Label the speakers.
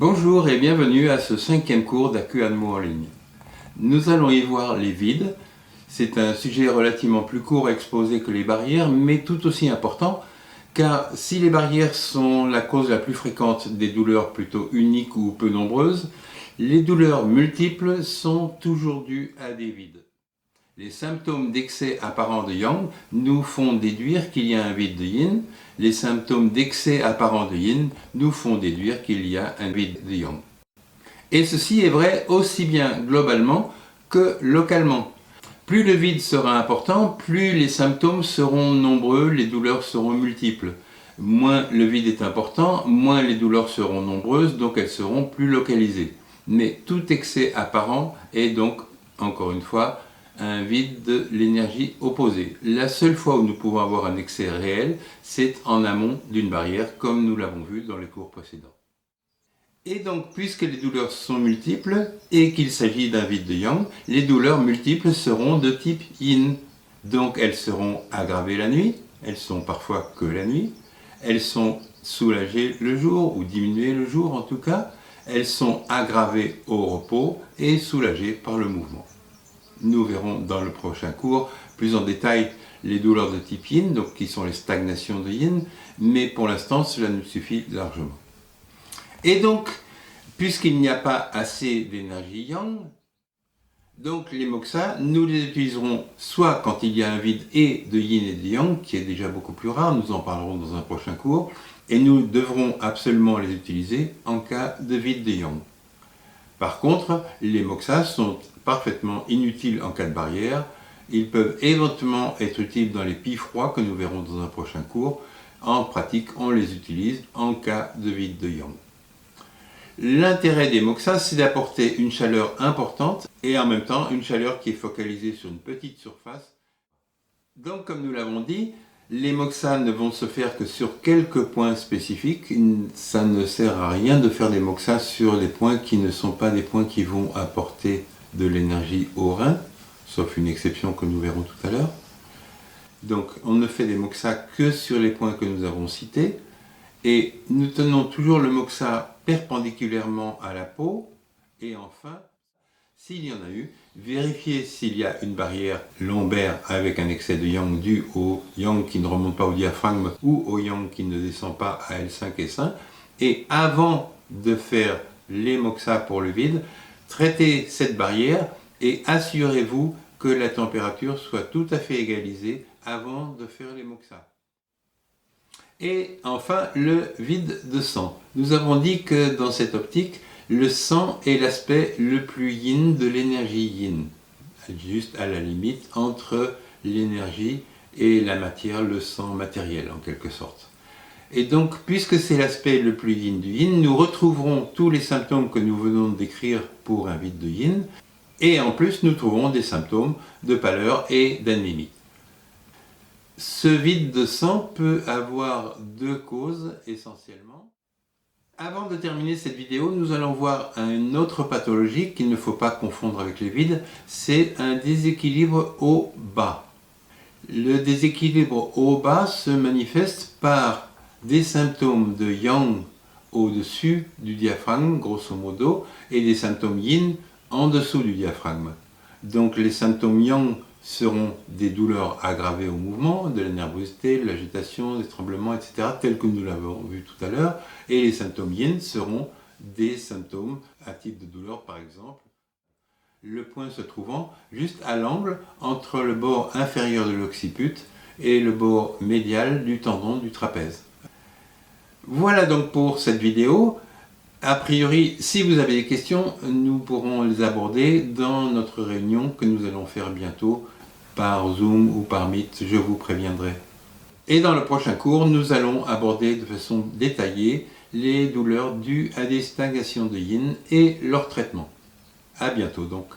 Speaker 1: Bonjour et bienvenue à ce 5e cours d'AcuAnmo en ligne. Nous allons y voir les vides. C'est un sujet relativement plus court à exposer que les barrières, mais tout aussi important, car si les barrières sont la cause la plus fréquente des douleurs plutôt uniques ou peu nombreuses, les douleurs multiples sont toujours dues à des vides. Les symptômes d'excès apparent de Yang nous font déduire qu'il y a un vide de Yin. Les symptômes d'excès apparent de Yin nous font déduire qu'il y a un vide de Yang. Et ceci est vrai aussi bien globalement que localement. Plus le vide sera important, plus les symptômes seront nombreux, les douleurs seront multiples. Moins le vide est important, moins les douleurs seront nombreuses, donc elles seront plus localisées. Mais tout excès apparent est donc, encore une fois, un vide de l'énergie opposée. La seule fois où nous pouvons avoir un excès réel, c'est en amont d'une barrière, comme nous l'avons vu dans les cours précédents. Et donc, puisque les douleurs sont multiples et qu'il s'agit d'un vide de Yang, les douleurs multiples seront de type Yin. Donc, elles seront aggravées la nuit, elles sont parfois que la nuit, elles sont soulagées le jour ou diminuées le jour en tout cas, elles sont aggravées au repos et soulagées par le mouvement. Nous verrons dans le prochain cours plus en détail les douleurs de type Yin, donc qui sont les stagnations de Yin, mais pour l'instant cela nous suffit largement. Et donc, puisqu'il n'y a pas assez d'énergie Yang, donc les moksas, nous les utiliserons soit quand il y a un vide et de Yin et de Yang, qui est déjà beaucoup plus rare, nous en parlerons dans un prochain cours, et nous devrons absolument les utiliser en cas de vide de Yang. Par contre, les moksas sont parfaitement inutiles en cas de barrière. Ils peuvent éventuellement être utiles dans les pis froids que nous verrons dans un prochain cours. En pratique, on les utilise en cas de vide de Yang. L'intérêt des moksas, c'est d'apporter une chaleur importante et en même temps une chaleur qui est focalisée sur une petite surface. Donc, comme nous l'avons dit, les moksas ne vont se faire que sur quelques points spécifiques. Ça ne sert à rien de faire des moksas sur des points qui ne sont pas des points qui vont apporter de l'énergie au rein, sauf une exception que nous verrons tout à l'heure. Donc on ne fait des moksas que sur les points que nous avons cités, et nous tenons toujours le moksa perpendiculairement à la peau, et enfin, s'il y en a eu, vérifiez s'il y a une barrière lombaire avec un excès de Yang dû au Yang qui ne remonte pas au diaphragme ou au Yang qui ne descend pas à L5 et S1, et avant de faire les moksas pour le vide, traitez cette barrière et assurez-vous que la température soit tout à fait égalisée avant de faire les moksas. Et enfin, le vide de sang. Nous avons dit que dans cette optique, le sang est l'aspect le plus yin de l'énergie yin, juste à la limite entre l'énergie et la matière, le sang matériel en quelque sorte. Et donc, puisque c'est l'aspect le plus yin du yin, nous retrouverons tous les symptômes que nous venons de décrire pour un vide de yin, et en plus nous trouverons des symptômes de pâleur et d'anémie. Ce vide de sang peut avoir deux causes essentiellement. Avant de terminer cette vidéo, nous allons voir une autre pathologie qu'il ne faut pas confondre avec les vides, c'est un déséquilibre au bas. Le déséquilibre au bas se manifeste par des symptômes de Yang au-dessus du diaphragme, grosso modo, et des symptômes Yin en dessous du diaphragme. Donc les symptômes Yang seront des douleurs aggravées au mouvement, de la nervosité, de l'agitation, des tremblements, etc., tels que nous l'avons vu tout à l'heure, et les symptômes Yin seront des symptômes à type de douleur, par exemple, le point se trouvant juste à l'angle entre le bord inférieur de l'occiput et le bord médial du tendon du trapèze. Voilà donc pour cette vidéo. A priori, si vous avez des questions, nous pourrons les aborder dans notre réunion que nous allons faire bientôt par Zoom ou par Meet, je vous préviendrai. Et dans le prochain cours, nous allons aborder de façon détaillée les douleurs dues à des stagnations de Yin et leur traitement. À bientôt donc.